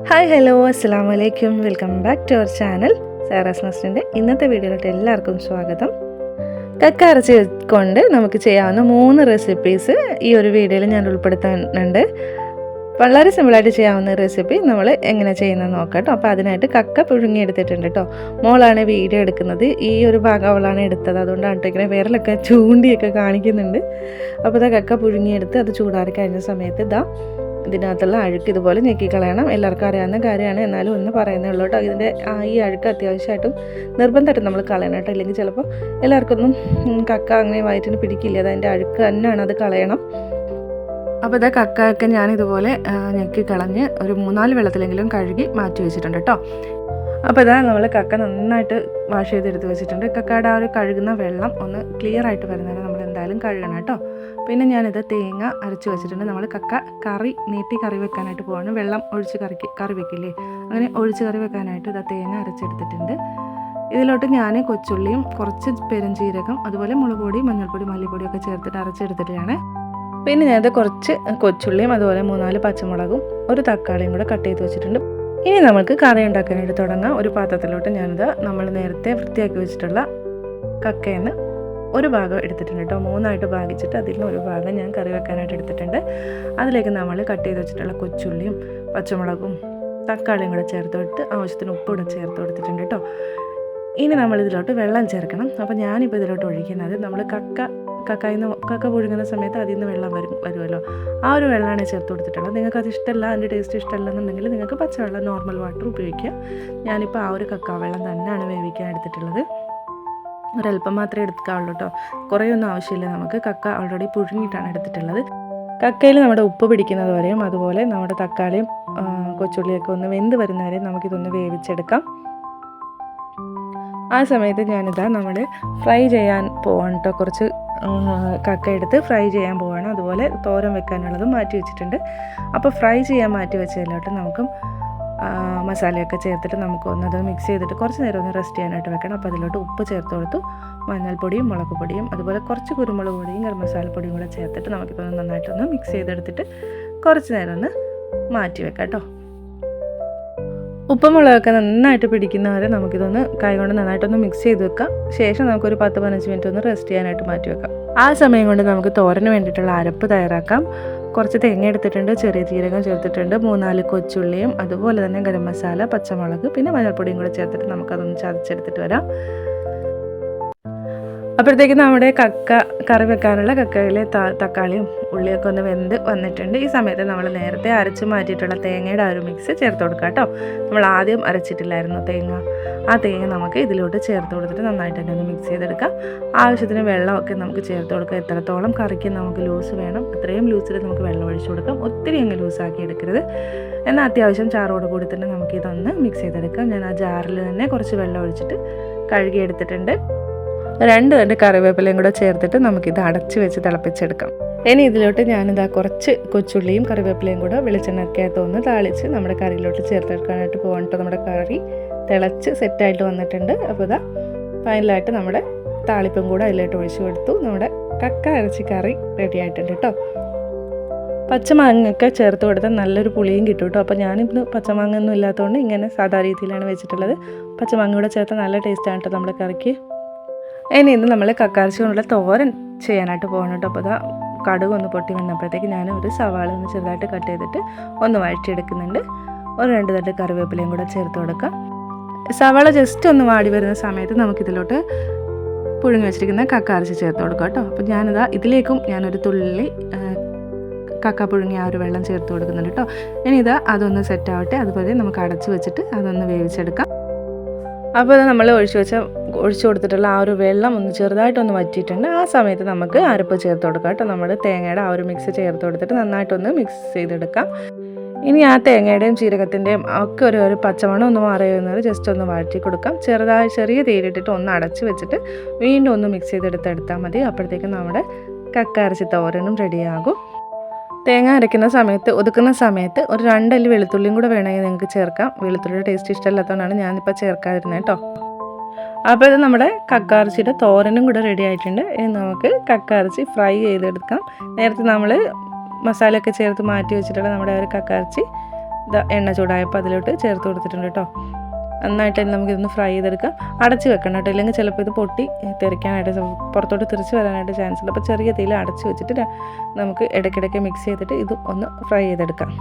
Hi hello അസ്സലാമു അലൈക്കും. Welcome back to our channel Sara's നസ്റ്റിൻ്റെ ഇന്നത്തെ വീഡിയോയിലോട്ട് എല്ലാവർക്കും സ്വാഗതം. കക്ക ഇറച്ചി കൊണ്ട് നമുക്ക് ചെയ്യാവുന്ന 3 റെസിപ്പീസ് ഈ ഒരു വീഡിയോയിൽ ഞാൻ ഉൾപ്പെടുത്താനുണ്ട്. വളരെ സിമ്പിളായിട്ട് ചെയ്യാവുന്ന റെസിപ്പി നമ്മൾ എങ്ങനെ ചെയ്യുന്നത് നോക്കാം കേട്ടോ. അപ്പോൾ അതിനായിട്ട് കക്ക പുഴുങ്ങിയെടുത്തിട്ടുണ്ട് കേട്ടോ. മോളാണ് വീഡിയോ എടുക്കുന്നത്, ഈ ഒരു ഭാഗം അവളാണ് എടുത്തത്, അതുകൊണ്ടാണ് ഇങ്ങനെ വിരലൊക്കെ ചൂണ്ടിയൊക്കെ കാണിക്കുന്നുണ്ട്. അപ്പോൾ ഇതാ കക്ക പുഴുങ്ങിയെടുത്ത് അത് ചൂടാറി കഴിഞ്ഞ സമയത്ത് ഇതിനകത്തുള്ള അഴുക്ക് ഇതുപോലെ ഞെക്കിക്കളയണം. എല്ലാവർക്കും അറിയാവുന്ന കാര്യമാണ്, എന്നാലും ഒന്ന് പറയുന്നേ ഉള്ളൂ കേട്ടോ. ഇതിൻ്റെ ഈ അഴുക്ക് അത്യാവശ്യമായിട്ടും നിർബന്ധമായിട്ടും നമ്മൾ കളയണം കേട്ടോ. ഇല്ലെങ്കിൽ ചിലപ്പോൾ എല്ലാവർക്കൊന്നും കക്ക അങ്ങനെ വയറ്റിന് പിടിക്കില്ല, അതിൻ്റെ അഴുക്ക് തന്നെയാണ്, അത് കളയണം. അപ്പോൾ ഇതാ കക്കയൊക്കെ ഞാനിതുപോലെ ഞെക്കിക്കളഞ്ഞ് ഒരു 3-4 വെള്ളത്തിലെങ്കിലും കഴുകി മാറ്റി വെച്ചിട്ടുണ്ട് കേട്ടോ. അപ്പോൾ ഇതാ നമ്മൾ കക്ക നന്നായിട്ട് വാഷ് ചെയ്തെടുത്ത് വെച്ചിട്ടുണ്ട്. കക്കയുടെ ആ ഒരു കഴുകുന്ന വെള്ളം ഒന്ന് ക്ലിയർ ആയിട്ട് വരുന്നവരെ നമ്മൾ എന്തായാലും കഴുകണം കേട്ടോ. പിന്നെ ഞാനിത് തേങ്ങ അരച്ച് വെച്ചിട്ടുണ്ട്. നമ്മൾ കക്ക നീട്ടി കറി വെക്കാനായിട്ട് പോവാണ്. വെള്ളം ഒഴിച്ച് കറി വെക്കില്ലേ, അങ്ങനെ ഒഴിച്ച് കറി വെക്കാനായിട്ട് ഇതാ തേങ്ങ അരച്ചെടുത്തിട്ടുണ്ട്. ഇതിലോട്ട് ഞാൻ കൊച്ചുള്ളിയും കുറച്ച് പെരുംജീരകം അതുപോലെ മുളക് പൊടി, മഞ്ഞൾപ്പൊടി, മല്ലിപ്പൊടിയൊക്കെ ചേർത്തിട്ട് അരച്ചെടുത്തിട്ടാണ്. പിന്നെ ഞാനത് കുറച്ച് കൊച്ചുള്ളിയും അതുപോലെ 3-4 പച്ചമുളകും ഒരു തക്കാളിയും കൂടെ കട്ട് ചെയ്ത് വെച്ചിട്ടുണ്ട്. ഇനി നമുക്ക് കറി ഉണ്ടാക്കാനായിട്ട് തുടങ്ങാം. ഒരു പാത്രത്തിലോട്ട് ഞാനിത് നമ്മൾ നേരത്തെ വൃത്തിയാക്കി വെച്ചിട്ടുള്ള കക്കയെന്ന് ഒരു ഭാഗം എടുത്തിട്ടുണ്ട് കേട്ടോ. 3ആയിട്ട് ഭാഗിച്ചിട്ട് അതിൽ നിന്ന് ഒരു ഭാഗം ഞാൻ കറി വെക്കാനായിട്ട് എടുത്തിട്ടുണ്ട്. അതിലേക്ക് നമ്മൾ കട്ട് ചെയ്ത് വെച്ചിട്ടുള്ള കൊച്ചുള്ളിയും പച്ചമുളകും തക്കാളിയും കൂടെ ചേർത്ത് കൊടുത്ത് ആവശ്യത്തിന് ഉപ്പ് കൂടെ ചേർത്ത് കൊടുത്തിട്ടുണ്ട് കേട്ടോ. ഇനി നമ്മളിതിലോട്ട് വെള്ളം ചേർക്കണം. അപ്പോൾ ഞാനിപ്പോൾ ഇതിലോട്ട് ഒഴിക്കുന്നത്, നമ്മൾ കക്ക പുഴുങ്ങുന്ന സമയത്ത് അതിൽ നിന്ന് വെള്ളം വരുമല്ലോ, ആ ഒരു വെള്ളമാണ് ചേർത്ത് കൊടുത്തിട്ടുള്ളത്. നിങ്ങൾക്ക് അത് ഇഷ്ടമല്ല, അതിൻ്റെ ടേസ്റ്റ് ഇഷ്ടമല്ല എന്നുണ്ടെങ്കിൽ നിങ്ങൾക്ക് പച്ചവെള്ളം നോർമൽ വാട്ടർ ഉപയോഗിക്കുക. ഞാനിപ്പോൾ ആ ഒരു കക്ക വെള്ളം തന്നെയാണ് വേവിക്കാൻ എടുത്തിട്ടുള്ളത്. ഒരല്പം മാത്രമേ എടുക്കാവുള്ളൂ കേട്ടോ, കുറേയൊന്നും ആവശ്യമില്ല. നമുക്ക് കക്ക ഓൾറെഡി പുഴുങ്ങിയിട്ടാണ് എടുത്തിട്ടുള്ളത്. കക്കയിൽ നമ്മുടെ ഉപ്പ് പിടിക്കുന്നത് വരെയും അതുപോലെ നമ്മുടെ തക്കാളിയും കൊച്ചുള്ളിയൊക്കെ ഒന്ന് വെന്ത് വരുന്നവരെയും നമുക്കിതൊന്ന് വേവിച്ചെടുക്കാം. ആ സമയത്ത് ഞാനിതാ നമ്മൾ ഫ്രൈ ചെയ്യാൻ പോവാണ് കേട്ടോ. കുറച്ച് കക്ക എടുത്ത് ഫ്രൈ ചെയ്യാൻ പോവാണ്. അതുപോലെ തോരൻ വെക്കാനുള്ളതും മാറ്റി വെച്ചിട്ടുണ്ട്. അപ്പോൾ ഫ്രൈ ചെയ്യാൻ മാറ്റി വെച്ചതിലോട്ട് നമുക്ക് മസാലയൊക്കെ ചേർത്തിട്ട് നമുക്ക് ഒന്നത് മിക്സ് ചെയ്തിട്ട് കുറച്ച് നേരം ഒന്ന് റെസ്റ്റ് ചെയ്യാനായിട്ട് വെക്കണം. അപ്പോൾ അതിലോട്ട് ഉപ്പ് ചേർത്ത് കൊടുത്തു, മഞ്ഞൾപ്പൊടിയും മുളക് പൊടിയും അതുപോലെ കുറച്ച് കുരുമുളക് പൊടിയും ഗരം മസാലപ്പൊടിയും കൂടെ ചേർത്തിട്ട് നമുക്കിതൊന്ന് നന്നായിട്ടൊന്ന് മിക്സ് ചെയ്തെടുത്തിട്ട് കുറച്ച് നേരം ഒന്ന് മാറ്റി വെക്കാം കേട്ടോ. ഉപ്പും മുളകൊക്കെ നന്നായിട്ട് പിടിക്കുന്നവരെ നമുക്കിതൊന്ന് കൈകൊണ്ട് നന്നായിട്ടൊന്ന് മിക്സ് ചെയ്ത് വെക്കാം. ശേഷം നമുക്കൊരു 10-15 മിനിറ്റ് ഒന്ന് റെസ്റ്റ് ചെയ്യാനായിട്ട് മാറ്റി വെക്കാം. ആ സമയം കൊണ്ട് നമുക്ക് തോരന് വേണ്ടിയിട്ടുള്ള അരപ്പ് തയ്യാറാക്കാം. കുറച്ച് തേങ്ങ എടുത്തിട്ടുണ്ട്, ചെറിയ ജീരകം ചേർത്തിട്ടുണ്ട്, 3-4 കൊച്ചുള്ളിയും അതുപോലെ തന്നെ ഗരം മസാല, പച്ചമുളക് പിന്നെ മഞ്ഞൾപ്പൊടിയും കൂടെ ചേർത്തിട്ട് നമുക്കതൊന്ന് ചതച്ചെടുത്തിട്ട് വരാം. അപ്പോഴത്തേക്ക് നമ്മുടെ കറി വെക്കാനുള്ള കക്കയിലെ തക്കാളിയും ഉള്ളിയൊക്കെ ഒന്ന് വെന്ത് വന്നിട്ടുണ്ട്. ഈ സമയത്ത് നമ്മൾ നേരത്തെ അരച്ച് മാറ്റിയിട്ടുള്ള തേങ്ങയുടെ ആ ഒരു മിക്സ് ചേർത്ത് കൊടുക്കുക കേട്ടോ. നമ്മൾ ആദ്യം അരച്ചിട്ടില്ലായിരുന്നു തേങ്ങ, ആ തേങ്ങ നമുക്ക് ഇതിലോട്ട് ചേർത്ത് കൊടുത്തിട്ട് നന്നായിട്ട് തന്നെ ഒന്ന് മിക്സ് ചെയ്തെടുക്കാം. ആവശ്യത്തിന് വെള്ളമൊക്കെ നമുക്ക് ചേർത്ത് കൊടുക്കുക. എത്രത്തോളം കറിക്ക് നമുക്ക് ലൂസ് വേണം അത്രയും ലൂസിൽ നമുക്ക് വെള്ളം ഒഴിച്ചു കൊടുക്കാം. ഒത്തിരി അങ്ങ് ലൂസാക്കി എടുക്കരുത്. എന്നാൽ അത്യാവശ്യം ചാറോട് കൂടി തന്നെ നമുക്കിതൊന്ന് മിക്സ് ചെയ്തെടുക്കാം. ഞാൻ ആ ജാറിൽ തന്നെ കുറച്ച് വെള്ളം ഒഴിച്ചിട്ട് കഴുകിയെടുത്തിട്ടുണ്ട്. 2 തണ്ട് കറിവേപ്പിലയും കൂടെ ചേർത്തിട്ട് നമുക്കിത് അടച്ച് വെച്ച് തിളപ്പിച്ചെടുക്കാം. ഇനി ഇതിലോട്ട് ഞാനിതാ കുറച്ച് കൊച്ചുള്ളിയും കറിവേപ്പിലയും കൂടെ വെളിച്ചെണ്ണയ്ക്കകത്ത് ഒന്ന് താളിച്ച് നമ്മുടെ കറിയിലോട്ട് ചേർത്തെടുക്കാനായിട്ട് പോകാൻ കേട്ടോ. നമ്മുടെ കറി തിളച്ച് സെറ്റായിട്ട് വന്നിട്ടുണ്ട്. അപ്പോൾ ഇതാ ഫൈനലായിട്ട് നമ്മുടെ താളിപ്പും കൂടെ അതിലോട്ട് ഒഴിച്ച് കൊടുത്തു. നമ്മുടെ കക്ക ഇറച്ചി കറി റെഡി ആയിട്ടുണ്ട് കേട്ടോ. പച്ചമാങ്ങയൊക്കെ ചേർത്ത് കൊടുത്താൽ നല്ലൊരു പുളിയും കിട്ടും കേട്ടോ. അപ്പോൾ ഞാനിപ്പോൾ പച്ചമാങ്ങ ഒന്നും ഇല്ലാത്തതുകൊണ്ട് ഇങ്ങനെ സാധാ രീതിയിലാണ് വെച്ചിട്ടുള്ളത്. പച്ചമാങ്ങ കൂടെ ചേർത്താൽ നല്ല ടേസ്റ്റാണ് കേട്ടോ നമ്മുടെ കറിക്ക്. ഇനി ഇന്ന് നമ്മൾ കക്കയിറച്ചി കൊണ്ടുള്ള തോരൻ ചെയ്യാനായിട്ട് പോകണം കേട്ടോ. അപ്പോൾ കടുക് ഒന്ന് പൊട്ടി വന്നപ്പോഴത്തേക്ക് ഞാൻ ഒരു സവാള ഒന്ന് ചെറുതായിട്ട് കട്ട് ചെയ്തിട്ട് ഒന്ന് വഴറ്റിയെടുക്കുന്നുണ്ട്. ഒരു 2 തണ്ട് കറിവേപ്പിലയും കൂടെ ചേർത്ത് കൊടുക്കാം. സവാള ജസ്റ്റ് ഒന്ന് വാടി വരുന്ന സമയത്ത് നമുക്കിതിലോട്ട് പുഴുങ്ങി വെച്ചിരിക്കുന്ന കക്കയിറച്ചി ചേർത്ത് കൊടുക്കാം കേട്ടോ. അപ്പോൾ ഇതിലേക്കും ഞാനൊരു തുള്ളി കക്ക പുഴുങ്ങി ആ ഒരു വെള്ളം ചേർത്ത് കൊടുക്കുന്നുണ്ട് കേട്ടോ. ഇനി അതൊന്ന് സെറ്റാവട്ടെ. അതുപോലെ നമുക്ക് അടച്ച് വെച്ചിട്ട് അതൊന്ന് വേവിച്ചെടുക്കാം. അപ്പോൾ നമ്മൾ ഒഴിച്ചു കൊടുത്തിട്ടുള്ള ആ ഒരു വെള്ളം ഒന്ന് ചെറുതായിട്ടൊന്ന് വറ്റിയിട്ടുണ്ട്. ആ സമയത്ത് നമുക്ക് അരപ്പ് ചേർത്ത് കൊടുക്കാം കേട്ടോ. നമ്മൾ തേങ്ങയുടെ ആ ഒരു മിക്സ് ചേർത്ത് കൊടുത്തിട്ട് നന്നായിട്ടൊന്ന് മിക്സ് ചെയ്തെടുക്കാം. ഇനി ആ തേങ്ങയുടെയും ജീരകത്തിൻ്റെയും ഒക്കെ ഒരു പച്ചമണം ഒന്ന് മാറി വരുന്നത് ജസ്റ്റ് ഒന്ന് വഴറ്റി കൊടുക്കാം. ചെറിയ തീയിലിട്ടിട്ട് ഒന്ന് അടച്ച് വെച്ചിട്ട് വീണ്ടും ഒന്ന് മിക്സ് ചെയ്തെടുത്താൽ മതി. അപ്പോഴത്തേക്കും നമ്മുടെ കക്ക ഇറച്ചി തോരനും റെഡിയാകും. തേങ്ങ അരയ്ക്കുന്ന സമയത്ത് ഒതുക്കുന്ന സമയത്ത് ഒരു 2 അല്ലി വെളുത്തുള്ളിയും കൂടെ വേണമെങ്കിൽ നിങ്ങൾക്ക് ചേർക്കാം. വെളുത്തുള്ളിയുടെ ടേസ്റ്റ് ഇഷ്ടമില്ലാത്തതുകൊണ്ടാണ് ഞാനിപ്പോൾ ചേർക്കാതിരുന്നത് കേട്ടോ. അപ്പോൾ ഇത് നമ്മുടെ കക്കയിറച്ചിയുടെ തോരനും കൂടെ റെഡി ആയിട്ടുണ്ട്. ഇനി നമുക്ക് കക്കയിറച്ചി ഫ്രൈ ചെയ്തെടുക്കാം. നേരത്തെ നമ്മൾ മസാലയൊക്കെ ചേർത്ത് മാറ്റി വെച്ചിട്ടുള്ള നമ്മുടെ ഒരു കക്കയിറച്ചി എണ്ണ ചൂടായപ്പോൾ അതിലോട്ട് ചേർത്ത് കൊടുത്തിട്ടുണ്ട് കേട്ടോ. നന്നായിട്ട് നമുക്കിതൊന്ന് ഫ്രൈ ചെയ്തെടുക്കാം. അടച്ച് വെക്കണം കേട്ടോ, ഇല്ലെങ്കിൽ ചിലപ്പോൾ ഇത് പൊട്ടി തെറിക്കാനായിട്ട് പുറത്തോട്ട് തെറിച്ച് വരാനായിട്ട് ചാൻസ് ഉണ്ട്. അപ്പോൾ ചെറിയ തീയിൽ അടച്ച് വെച്ചിട്ട് നമുക്ക് ഇടയ്ക്കിടയ്ക്ക് മിക്സ് ചെയ്തിട്ട് ഇത് ഒന്ന് ഫ്രൈ ചെയ്തെടുക്കാം.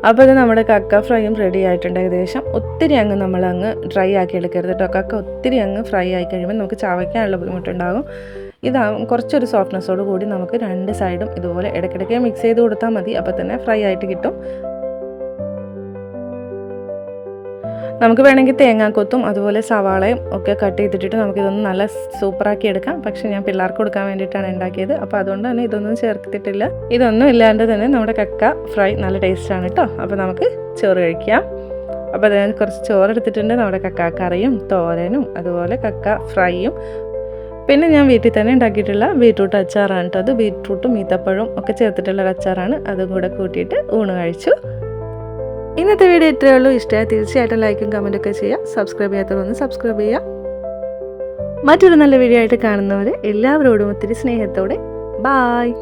അപ്പോൾ ഇത് നമ്മുടെ കക്ക ഫ്രൈയും റെഡി ആയിട്ടുണ്ട് ഏകദേശം. ഒത്തിരി അങ്ങ് നമ്മളങ്ങ് ഡ്രൈ ആക്കി എടുക്കരുത് കേട്ടോ. കക്ക ഒത്തിരി അങ്ങ് ഫ്രൈ ആയി കഴിയുമ്പോൾ നമുക്ക് ചവയ്ക്കാനുള്ള ബുദ്ധിമുട്ടുണ്ടാകും. ഇതാകും കുറച്ചൊരു സോഫ്റ്റ്നെസ്സോട് കൂടി നമുക്ക് രണ്ട് സൈഡും ഇതുപോലെ ഇടയ്ക്കിടയ്ക്ക് മിക്സ് ചെയ്ത് കൊടുത്താൽ മതി. അപ്പോൾ തന്നെ ഫ്രൈ ആയിട്ട് കിട്ടും. നമുക്ക് വേണമെങ്കിൽ തേങ്ങാക്കൊത്തും അതുപോലെ സവാളയും ഒക്കെ കട്ട് ചെയ്തിട്ടിട്ട് നമുക്കിതൊന്ന് നല്ല സൂപ്പറാക്കി എടുക്കാം. പക്ഷേ ഞാൻ പിള്ളേർക്ക് കൊടുക്കാൻ വേണ്ടിയിട്ടാണ് ഉണ്ടാക്കിയത്. അപ്പോൾ അതുകൊണ്ട് തന്നെ ഇതൊന്നും ചേർത്തിട്ടില്ല. ഇതൊന്നും ഇല്ലാണ്ട് തന്നെ നമ്മുടെ കക്ക ഫ്രൈ നല്ല ടേസ്റ്റാണ് കേട്ടോ. അപ്പോൾ നമുക്ക് ചോറ് കഴിക്കാം. അപ്പോൾ ഞാൻ കുറച്ച് ചോറ് എടുത്തിട്ടുണ്ട്. നമ്മുടെ കക്ക കറിയും തോരനും അതുപോലെ കക്ക ഫ്രൈയും പിന്നെ ഞാൻ വീട്ടിൽ തന്നെ ഉണ്ടാക്കിയിട്ടുള്ള ബീട്രൂട്ട് അച്ചാറാണ് കേട്ടോ. അത് ബീട്രൂട്ടും ഈത്തപ്പഴവും ഒക്കെ ചേർത്തിട്ടുള്ള അച്ചാറാണ്. അതും കൂടെ കൂട്ടിയിട്ട് ഊണ് കഴിച്ചു. ഇന്നത്തെ വീഡിയോ ഇത്രയേ ഉള്ളൂ. ഇഷ്ടമായി തീർച്ചയായിട്ടും ലൈക്കും കമൻറ്റൊക്കെ ചെയ്യുക. സബ്സ്ക്രൈബ് ചെയ്യാത്തവരൊന്ന് സബ്സ്ക്രൈബ് ചെയ്യുക. മറ്റൊരു നല്ല വീഡിയോ ആയിട്ട് കാണുന്നവരെ എല്ലാവരോടും ഒത്തിരി സ്നേഹത്തോടെ ബായ്.